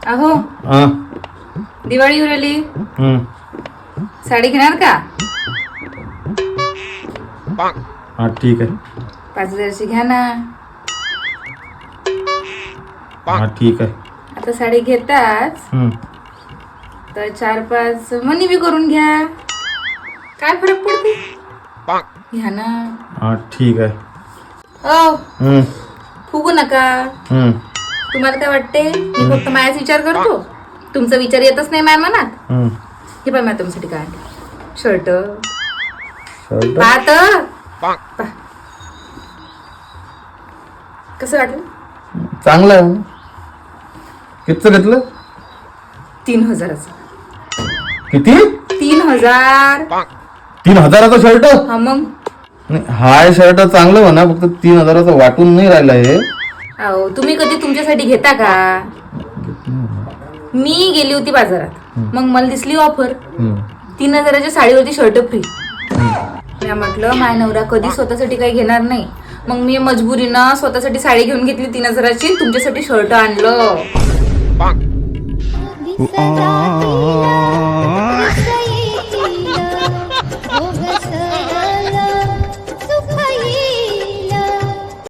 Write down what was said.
अहो हा. दिवाळी उरली, हम्म. साडी घेणार का? हा ठीक आहे. 5,000ची घ्या ना. हा ठीक आहे. आता साडी घेताच हम्म. तर 4-5 मनी बी करून घ्या. काय फरक पडते? घ्या ना. हा ठीक आहे. ओ हम्म. फुगू नका. हम्म. तुम्हाला काय वाटते मी फक्त मायाच विचार करतो? तुमचा विचार येतच नाही माझ्या मनात. हम्म. हे पण मला तुमच्यासाठी काय शर्ट शर्ट पाहत कसं वाटलं? चांगलं आहे. कितीचं घेतलं? 3,000चं. किती? 3,000. 3,000चा शर्ट? हा मग नाही, हाय शर्ट चांगलं म्हणा, फक्त 3,000चा वाटून नाही राहिला हे. अहो तुम्ही कधी तुमच्यासाठी घेता का? मी गेली होती बाजारात, मग मला दिसली ऑफर. 3,000च्या साडीवरती शर्ट फ्री. मी म्हटलं माय नवरा कधी स्वतःसाठी काही घेणार नाही, मग मी मजबुरीनं स्वतःसाठी साडी घेऊन घेतली 3,000ची, तुमच्यासाठी शर्ट आणलं.